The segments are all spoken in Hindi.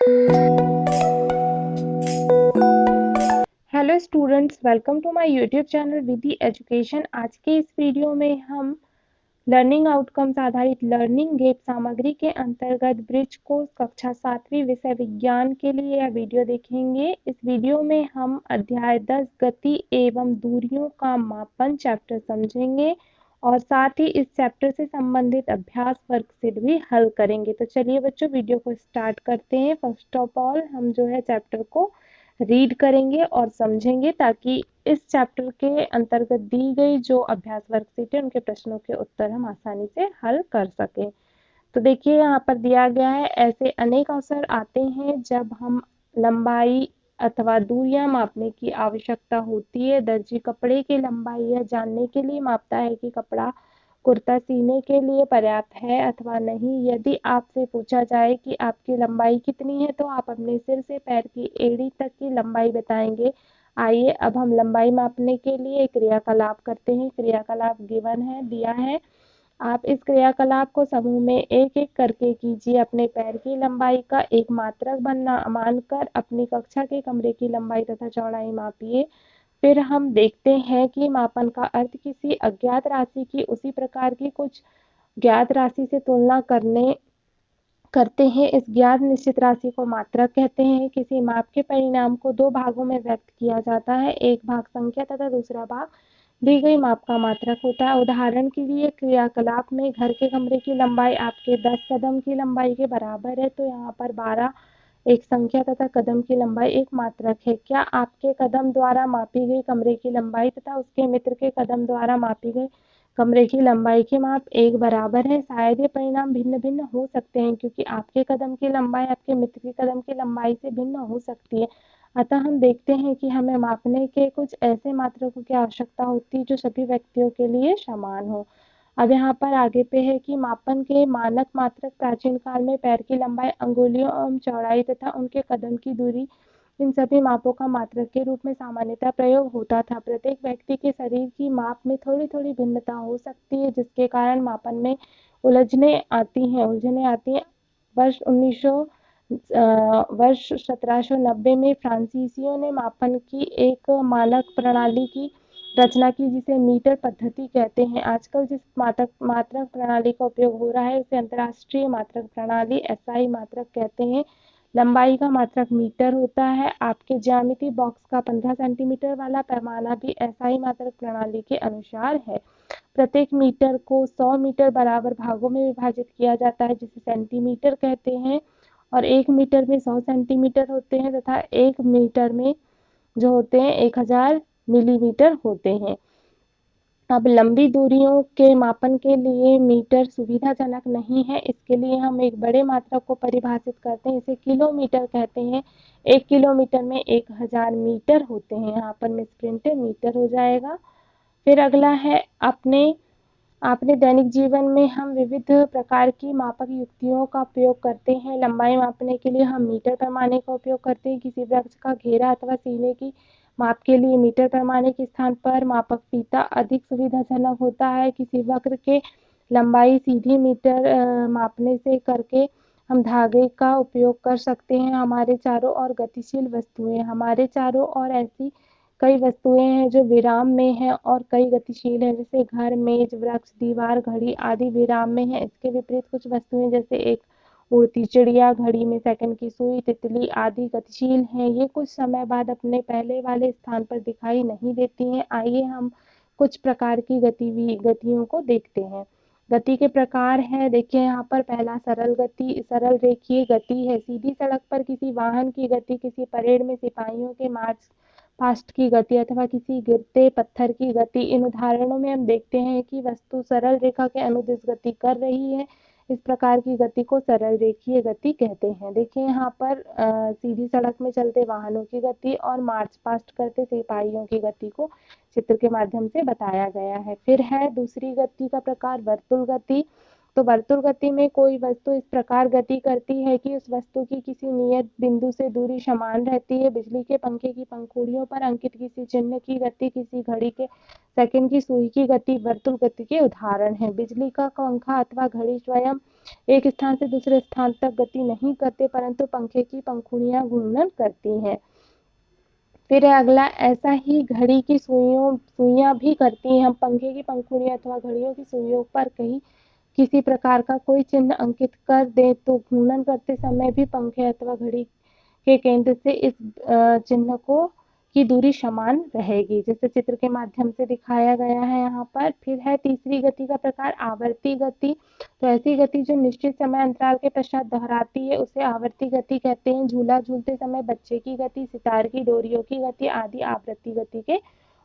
Hello students, welcome to my YouTube channel Vidhi education. आज के इस वीडियो में हम लर्निंग आउटकम्स आधारित लर्निंग गेप सामग्री के अंतर्गत ब्रिज कोर्स कक्षा 7वीं विषय विज्ञान के लिए यह वीडियो देखेंगे। इस वीडियो में हम अध्याय 10 गति एवं दूरियों का मापन चैप्टर समझेंगे और साथ ही इस चैप्टर से संबंधित अभ्यास वर्कशीट भी हल करेंगे। तो चलिए बच्चों, वीडियो को स्टार्ट करते हैं। फर्स्ट ऑफ ऑल हम जो है चैप्टर को रीड करेंगे और समझेंगे ताकि इस चैप्टर के अंतर्गत दी गई जो अभ्यास वर्कशीट है उनके प्रश्नों के उत्तर हम आसानी से हल कर सकें। तो देखिए यहाँ पर दिया गया है, ऐसे अनेक अवसर आते हैं जब हम लंबाई अथवा दूरियां मापने की आवश्यकता होती है। दर्जी कपड़े की लंबाई यह जानने के लिए मापता है कि कपड़ा कुर्ता सीने के लिए पर्याप्त है अथवा नहीं। यदि आपसे पूछा जाए कि आपकी लंबाई कितनी है तो आप अपने सिर से पैर की एड़ी तक की लंबाई बताएंगे। आइए अब हम लंबाई मापने के लिए क्रियाकलाप करते हैं। क्रियाकलाप गिवन है, दिया है। आप इस क्रियाकलाप को समूह में एक एक करके कीजिए। अपने पैर की लंबाई का एक मात्रक मानकर अपनी कक्षा के कमरे की लंबाई तथा चौड़ाई मापिए। फिर हम देखते हैं कि मापन का अर्थ किसी अज्ञात राशि की उसी प्रकार की कुछ ज्ञात राशि से तुलना करते हैं। इस ज्ञात निश्चित राशि को मात्रक कहते हैं। किसी माप के परिणाम को दो भागों में व्यक्त किया जाता है, एक भाग संख्या तथा दूसरा भाग दी गई माप का मात्रक होता है। उदाहरण के लिए क्रियाकलाप में घर के कमरे की लंबाई आपके 10 कदम की लंबाई के बराबर है, तो यहाँ पर 12 एक संख्या तथा कदम की लंबाई एक मात्रक है। क्या आपके कदम द्वारा मापी गई कमरे की लंबाई तथा उसके मित्र के कदम द्वारा मापी गई कमरे की लंबाई के माप एक बराबर है? शायद ये परिणाम भिन्न भिन्न हो सकते हैं क्योंकि आपके कदम की लंबाई आपके मित्र के कदम की लंबाई से भिन्न हो सकती है। अतः हम देखते हैं कि हमें मापने के कुछ ऐसे मात्रकों की आवश्यकता होती है जो सभी व्यक्तियों के लिए समान हो। अब यहाँ पर आगे पे है कि मापन के मानक मात्रक प्राचीन काल में पैर की लंबाई, अंगुलियों एवं चौड़ाई तथा उनके कदम की दूरी, इन सभी मापों का मात्रक के रूप में सामान्यतः प्रयोग होता था। प्रत्येक व्यक्ति के शरीर की माप में थोड़ी थोड़ी भिन्नता हो सकती है जिसके कारण मापन में उलझने आती हैं। वर्ष 1790 में फ्रांसीसियों ने मापन की एक मानक प्रणाली की रचना की जिसे मीटर पद्धति कहते हैं। आजकल जिस मात्रक प्रणाली का उपयोग हो रहा है उसे अंतरराष्ट्रीय मात्रक प्रणाली SI मात्रक कहते हैं। लंबाई का मात्रक मीटर होता है। आपके ज्यामिति बॉक्स का 15 सेंटीमीटर वाला पैमाना भी SI मात्रक प्रणाली के अनुसार है। प्रत्येक मीटर को 100 मीटर बराबर भागों में विभाजित किया जाता है जिसे सेंटीमीटर कहते हैं, और 1 मीटर में 100 सेंटीमीटर होते हैं तथा 1 मीटर में जो होते हैं 1000 मिलीमीटर होते हैं। अब लंबी दूरियों के मापन के लिए मीटर सुविधाजनक नहीं है, इसके लिए हम एक बड़े मात्रक को परिभाषित करते हैं, इसे किलोमीटर कहते हैं। 1 किलोमीटर में 1000 मीटर होते हैं। यहाँ पर मिसप्रिंट मीटर हो जाएगा। फिर अगला है, आपने दैनिक जीवन में हम विविध प्रकार की मापक युक्तियों का उपयोग करते हैं। लंबाई मापने के लिए हम मीटर पैमाने का उपयोग करते हैं। किसी वृक्ष का घेरा अथवा सीने की माप के लिए मीटर पैमाने के स्थान पर मापक फीता अधिक सुविधाजनक होता है। किसी वक्र के लंबाई सीधी मीटर मापने से करके हम धागे का उपयोग कर सकते हैं। हमारे चारों ओर गतिशील वस्तुएं, हमारे चारों ओर ऐसी कई वस्तुएं हैं जो विराम में हैं और कई गतिशील हैं, जैसे घर, मेज, वृक्ष, दीवार, घड़ी आदि विराम में है। इसके विपरीत कुछ वस्तुएं जैसे एक उड़ती चिड़िया, घड़ी में सेकंड की सुई, तितली आदि गतिशील हैं। ये कुछ समय बाद अपने पहले वाले स्थान पर दिखाई नहीं देती हैं। आइए हम कुछ प्रकार की गतियों को देखते हैं। गति के प्रकार है, देखिए यहाँ पर पहला सरल गति, सरल रेखीय गति है। सीधी सड़क पर किसी वाहन की गति, किसी परेड में सिपाहियों के मार्च पास्ट की गति अथवा किसी गिरते पत्थर की गति। इन उदाहरणों में हम देखते हैं कि वस्तु सरल रेखा के अनुदिश गति कर रही है। इस प्रकार की गति को सरल रेखीय गति कहते हैं। देखिए यहाँ पर सीधी सड़क में चलते वाहनों की गति और मार्च पास्ट करते सिपाहियों की गति को चित्र के माध्यम से बताया गया है। फिर है दूसरी गति का प्रकार वर्तुल गति। तो वर्तुल गति में कोई वस्तु इस प्रकार गति करती है कि उस वस्तु की किसी नियत बिंदु से दूरी समान रहती है। बिजली के पंखे की पंखुड़ियों पर अंकित किसी चिन्ह की गति, किसी घड़ी के सेकंड की सुई की गति वर्तुल गति के उदाहरण है। बिजली का पंखा अथवा घड़ी स्वयं एक स्थान से दूसरे स्थान तक गति नहीं करते, परंतु पंखे की पंखुड़ियां घूर्णन करती हैं। फिर है अगला, ऐसा ही घड़ी की सुइयां भी करती हैं। हम पंखे की पंखुड़ियां अथवा घड़ियों की सुइयों पर कहीं किसी प्रकार का कोई चिन्ह अंकित कर दें तो घूर्णन करते समय भी पंखे अथवा घड़ी के केंद्र से इस चिन्ह को की दूरी समान रहेगी, जैसे चित्र के माध्यम से दिखाया गया है यहाँ पर। फिर है तीसरी गति का प्रकार आवर्ती गति। तो ऐसी गति जो निश्चित समय अंतराल के पश्चात दोहराती है उसे आवर्ती गति कहते हैं। झूला झूलते समय बच्चे की गति, सितार की डोरियों की गति आदि आवर्ती गति के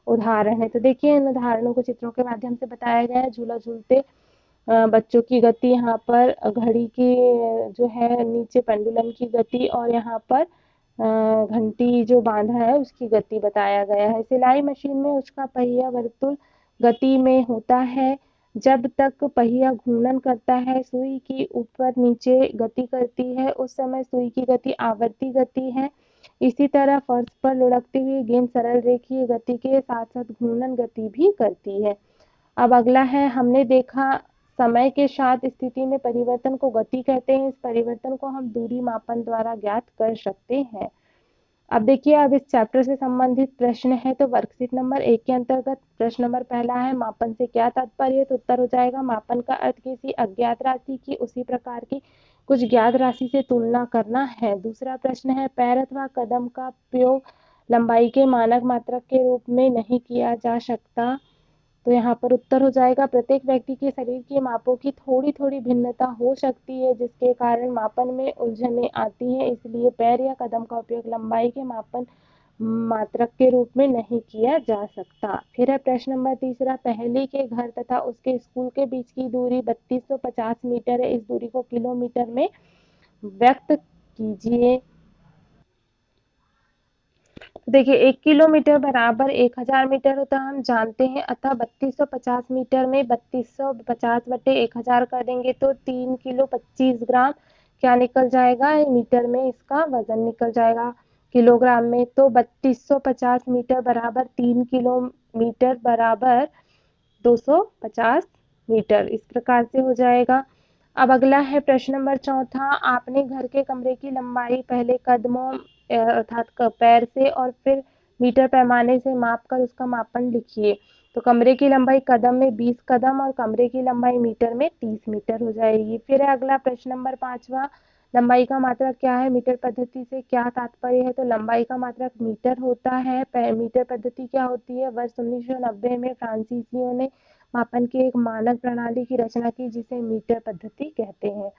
उदाहरण है। तो देखिए इन उदाहरणों को चित्रों के माध्यम से बताया गया है। झूला झूलते बच्चों की गति, यहाँ पर घड़ी की जो है नीचे पेंडुलम की गति, और यहाँ पर घंटी जो बांधा है उसकी गति बताया गया है। सिलाई मशीन में उसका पहिया वर्तुल गति में होता है। जब तक पहिया घूर्णन करता है, सुई की ऊपर नीचे गति करती है, उस समय सुई की गति आवर्ती गति है। इसी तरह फर्श पर लुढ़कती हुई गेंद सरल रेखीय गति के साथ साथ घूर्णन गति भी करती है। अब अगला है, हमने देखा समय के साथ स्थिति में परिवर्तन को गति कहते हैं। इस परिवर्तन को हम दूरी मापन द्वारा ज्ञात कर सकते हैं। अब देखिए, अब इस चैप्टर से संबंधित प्रश्न है। तो वर्कशीट नंबर 1 के अंतर्गत प्रश्न नंबर पहला है, मापन से क्या तात्पर्य है? तो उत्तर हो जाएगा, मापन का अर्थ किसी अज्ञात राशि की उसी प्रकार की कुछ ज्ञात राशि से तुलना करना है। दूसरा प्रश्न है, पैर अथवा कदम का प्रयोग लंबाई के मानक मात्रक के रूप में नहीं किया जा सकता। तो यहाँ पर उत्तर हो जाएगा, प्रत्येक व्यक्ति के शरीर के मापों की थोड़ी थोड़ी भिन्नता हो सकती है, जिसके कारण मापन में उलझनें आती हैं। इसलिए पैर या कदम का उपयोग लंबाई के मापन मात्रक के रूप में नहीं किया जा सकता। फिर है प्रश्न नंबर तीसरा, पहली के घर तथा उसके स्कूल के बीच की दूरी 3250 मीटर है। इस दूरी को किलोमीटर में व्यक्त कीजिए। देखिए 1 किलोमीटर बराबर 1000 मीटर होता है, हम जानते हैं। अतः 3250 मीटर में 3250 बटे 1000 कर देंगे तो 3 किलो 25 ग्राम क्या निकल जाएगा, मीटर में इसका वजन निकल जाएगा किलोग्राम में। तो 3250 मीटर बराबर 3 किलोमीटर बराबर 250 मीटर, इस प्रकार से हो जाएगा। अब अगला है प्रश्न नंबर चौथा, आपने घर के कमरे की लंबाई पहले कदमों अर्थात पैर से और फिर मीटर पैमाने से माप कर उसका मापन लिखिए। तो कमरे की लंबाई कदम में 20 कदम और कमरे की लंबाई मीटर में 30 मीटर हो जाएगी। फिर है अगला प्रश्न नंबर 5वां, लंबाई का मात्रक क्या है? मीटर पद्धति से क्या तात्पर्य है? तो लंबाई का मात्रक मीटर होता है। मीटर पद्धति क्या होती है? वर्ष 1990 में फ्रांसीसियों ने मापन की एक मानक प्रणाली की रचना की जिसे मीटर पद्धति कहते हैं।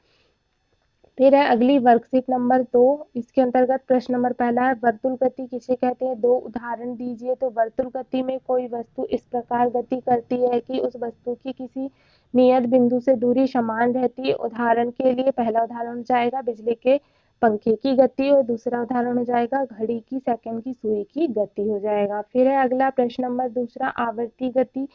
फिर है अगली वर्कशीट नंबर 2, इसके अंतर्गत प्रश्न नंबर पहला है, वर्तुल गति किसे कहते हैं? 2 उदाहरण दीजिए। तो वर्तुल गति में कोई वस्तु इस प्रकार गति करती है कि उस वस्तु की किसी नियत बिंदु से दूरी समान रहती है। उदाहरण के लिए पहला उदाहरण हो जाएगा बिजली के पंखे की गति और दूसरा उदाहरण हो जाएगा घड़ी की सेकंड की सुई की गति हो जाएगा। फिर है अगला प्रश्न नंबर दूसरा, आवर्ती गति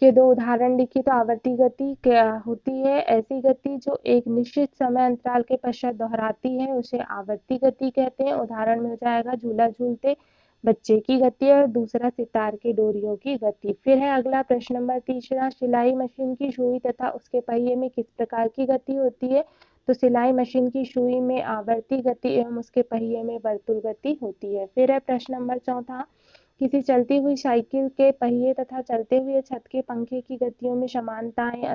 के 2 उदाहरण लिखिए। तो आवर्ती गति क्या होती है? ऐसी गति जो एक निश्चित समय अंतराल के पश्चात दोहराती है उसे आवर्ती गति कहते हैं। उदाहरण में हो जाएगा झूला झूलते बच्चे की गति और दूसरा सितार के डोरियों की गति। फिर है अगला प्रश्न नंबर तीसरा, सिलाई मशीन की सुई तथा उसके पहिए में किस प्रकार की गति होती है? तो सिलाई मशीन की सुई में आवर्ती गति एवं उसके पहिए में वर्तुल गति होती है। फिर है प्रश्न नंबर चौथा, किसी चलती हुई साइकिल के पहिए तथा चलते हुए छत के पंखे की गतियों में समानताएं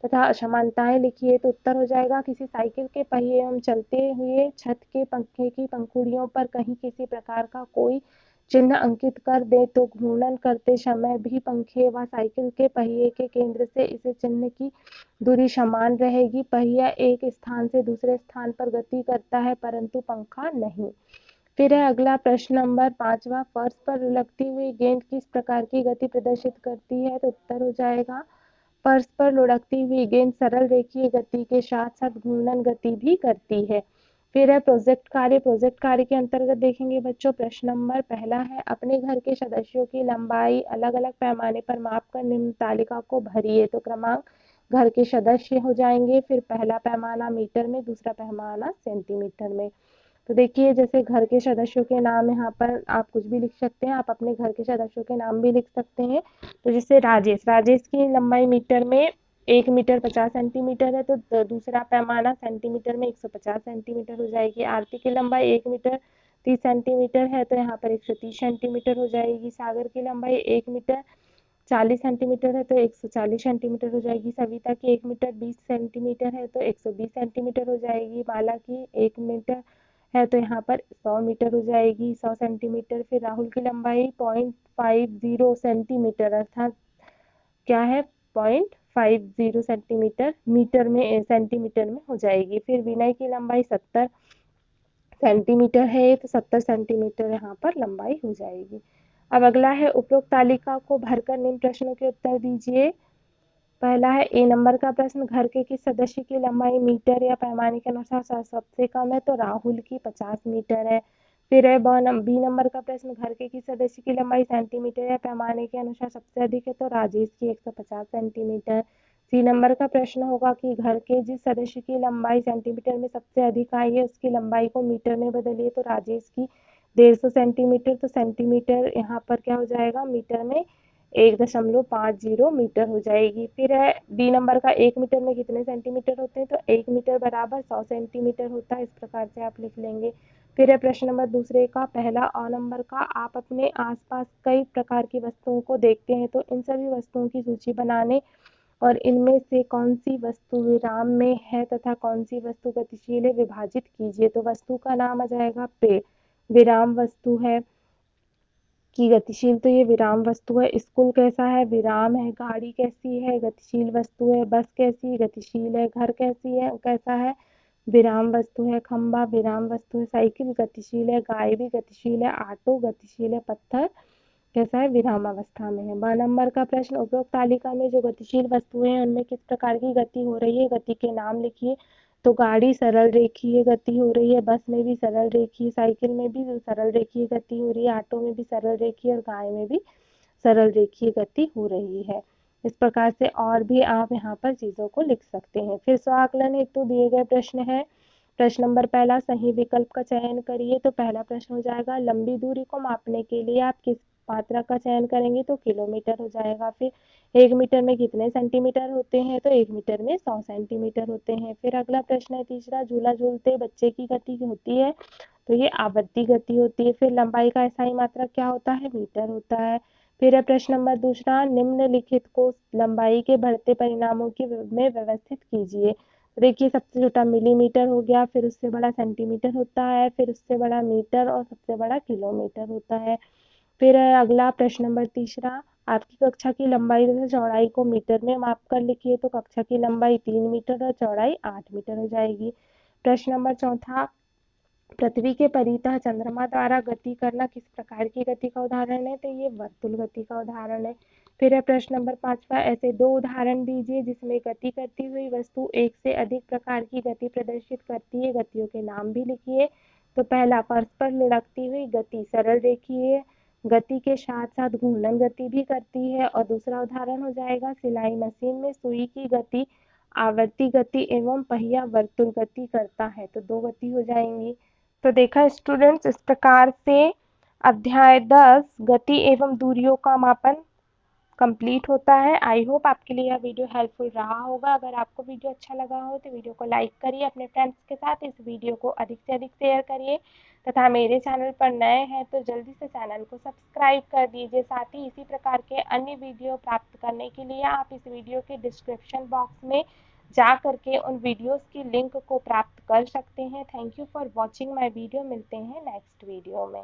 तथा असमानताएं लिखिए। तो उत्तर हो जाएगा, किसी साइकिल के पहिए एवं चलते हुए छत के पंखे की पंखुड़ियों पर कहीं किसी प्रकार का कोई चिन्ह अंकित कर दे तो घूर्णन करते समय भी पंखे व साइकिल के पहिए के केंद्र से इस चिन्ह की दूरी समान रहेगी। पहिया एक स्थान से दूसरे स्थान पर गति करता है परंतु पंखा नहीं। फिर है अगला प्रश्न नंबर 5वां, फर्श पर लुढ़कती हुई गेंद किस प्रकार की गति प्रदर्शित करती है? तो उत्तर हो जाएगा, फर्श पर लुढ़कती हुई गेंद सरल रेखीय गति के साथ साथ घूर्णन गति भी करती है। फिर है प्रोजेक्ट कार्य। प्रोजेक्ट कार्य के अंतर्गत देखेंगे बच्चों, प्रश्न नंबर पहला है, अपने घर के सदस्यों की लंबाई अलग अलग पैमाने पर माप कर निम्न तालिका को भरिए। तो क्रमांक घर के सदस्य हो जाएंगे। फिर पहला पैमाना मीटर में, दूसरा पैमाना सेंटीमीटर में। तो देखिए जैसे घर के सदस्यों के नाम यहाँ पर आप कुछ भी लिख सकते हैं, आप अपने घर के सदस्यों के नाम भी लिख सकते हैं। तो जैसे राजेश, राजेश की लंबाई मीटर में 1 मीटर 50 सेंटीमीटर है, तो दूसरा पैमाना सेंटीमीटर में 150 सेंटीमीटर हो जाएगी। आरती की लंबाई 1 मीटर 30 सेंटीमीटर है, तो यहाँ पर 130 सेंटीमीटर हो जाएगी। सागर की लंबाई 1 मीटर 40 सेंटीमीटर है, तो 140 सेंटीमीटर हो जाएगी। सविता की 1 मीटर 20 सेंटीमीटर है, तो 120 सेंटीमीटर हो जाएगी। बाला की 1 मीटर है, तो यहाँ पर 100 मीटर हो जाएगी, 100 सेंटीमीटर। फिर राहुल की लंबाई 0.50 सेंटीमीटर, अर्थात क्या है 0.50 सेंटीमीटर, मीटर में सेंटीमीटर में हो जाएगी। फिर विनय की लंबाई 70 सेंटीमीटर है, तो 70 सेंटीमीटर यहाँ पर लंबाई हो जाएगी। अब अगला है उपरोक्त तालिका को भरकर निम्न प्रश्नों के उत्तर दीजिए। पहला है ए नंबर का प्रश्न, घर के किस सदस्य की लंबाई मीटर या पैमाने के अनुसार सबसे कम है, तो राहुल की 50 मीटर है। फिर है बी नंबर का प्रश्न, घर के किस सदस्य की लंबाई सेंटीमीटर या पैमाने के अनुसार सबसे अधिक है, तो राजेश की 150 सेंटीमीटर। सी नंबर का प्रश्न होगा कि घर के जिस सदस्य की लंबाई सेंटीमीटर में सबसे अधिक आई है उसकी लंबाई को मीटर में बदलिए, तो राजेश की 150 सेंटीमीटर। तो सेंटीमीटर यहाँ पर क्या हो जाएगा, मीटर में 1.50 मीटर हो जाएगी। फिर है बी नंबर का, 1 मीटर में कितने सेंटीमीटर होते हैं, तो 1 मीटर बराबर 100 सेंटीमीटर होता है। इस प्रकार से आप लिख लेंगे। फिर है प्रश्न नंबर दूसरे का, पहला अ नंबर का, आप अपने आसपास कई प्रकार की वस्तुओं को देखते हैं, तो इन सभी वस्तुओं की सूची बनाने और इनमें से कौन सी वस्तु विराम में है तथा कौन सी वस्तु गतिशील है विभाजित कीजिए। तो वस्तु का नाम आ जाएगा पेड़, विराम वस्तु है की गतिशील, तो ये विराम वस्तु है। स्कूल कैसा है, विराम है। गाड़ी कैसी है, गतिशील वस्तु है। बस कैसी, गतिशील है। घर कैसी है, कैसा है, विराम वस्तु है। खंबा विराम वस्तु है। साइकिल गतिशील है। गाय भी गतिशील है। ऑटो गतिशील है। पत्थर कैसा है, विराम अवस्था में है। 12 नंबर का प्रश्न, उपरोक्त तालिका में जो गतिशील वस्तुएं हैं उनमें किस प्रकार की गति हो रही है, गति के नाम लिखिए। तो गाड़ी सरल रेखीय गति हो रही है, बस में भी सरल रेखीय, साइकिल में भी सरल रेखीय गति हो रही है, ऑटो में भी सरल रेखीय और गाय में भी सरल रेखीय गति हो रही है। इस प्रकार से और भी आप यहाँ पर चीजों को लिख सकते हैं। फिर स्वआकलन हेतु दिए गए प्रश्न है। प्रश्न नंबर पहला, सही विकल्प का चयन करिए। तो पहला प्रश्न हो जाएगा, लंबी दूरी को मापने के लिए आप किस मात्रा का चयन करेंगे, तो किलोमीटर हो जाएगा। फिर 1 मीटर में कितने सेंटीमीटर होते हैं, तो 1 मीटर में 100 सेंटीमीटर होते हैं। फिर अगला प्रश्न है तीसरा, झूला झूलते बच्चे की गति होती है, तो ये आवर्ती गति होती है। फिर लंबाई का SI मात्रक क्या होता है, मीटर होता है। फिर है प्रश्न नंबर दूसरा, निम्नलिखित को लंबाई के बढ़ते परिणामों की में व्यवस्थित कीजिए। देखिए सबसे छोटा मिलीमीटर हो गया, फिर उससे बड़ा सेंटीमीटर होता है, फिर उससे बड़ा मीटर और सबसे बड़ा किलोमीटर होता है। फिर अगला प्रश्न नंबर तीसरा, आपकी कक्षा की लंबाई तथा चौड़ाई को मीटर में माप कर लिखिए। तो कक्षा की लंबाई 3 मीटर और चौड़ाई 8 मीटर हो जाएगी। प्रश्न नंबर चौथा, पृथ्वी के परितः चंद्रमा द्वारा गति करना किस प्रकार की गति का उदाहरण है, तो ये वर्तुल गति का उदाहरण है। फिर है प्रश्न नंबर 5वां, ऐसे 2 उदाहरण दीजिए जिसमें गति करती हुई वस्तु एक से अधिक प्रकार की गति प्रदर्शित करती है, गतियों के नाम भी लिखिए। तो पहला, फर्श पर लुढ़कती हुई गति सरल रेखीय गति के साथ साथ घूर्णन गति भी करती है। और दूसरा उदाहरण हो जाएगा, सिलाई मशीन में सुई की गति आवर्ती गति एवं पहिया वर्तुल गति करता है, तो 2 गति हो जाएंगी। तो देखा स्टूडेंट्स, इस प्रकार से अध्याय 10 गति एवं दूरियों का मापन कंप्लीट होता है। आई होप आपके लिए यह वीडियो हेल्पफुल रहा होगा। अगर आपको वीडियो अच्छा लगा हो तो वीडियो को लाइक करिए, अपने फ्रेंड्स के साथ इस वीडियो को अधिक से अधिक शेयर करिए तथा मेरे चैनल पर नए हैं तो जल्दी से चैनल को सब्सक्राइब कर दीजिए। साथ ही इसी प्रकार के अन्य वीडियो प्राप्त करने के लिए आप इस वीडियो के डिस्क्रिप्शन बॉक्स में जा करके उन वीडियोस की लिंक को प्राप्त कर सकते हैं। Thank you for watching my video. मिलते हैं नेक्स्ट वीडियो में।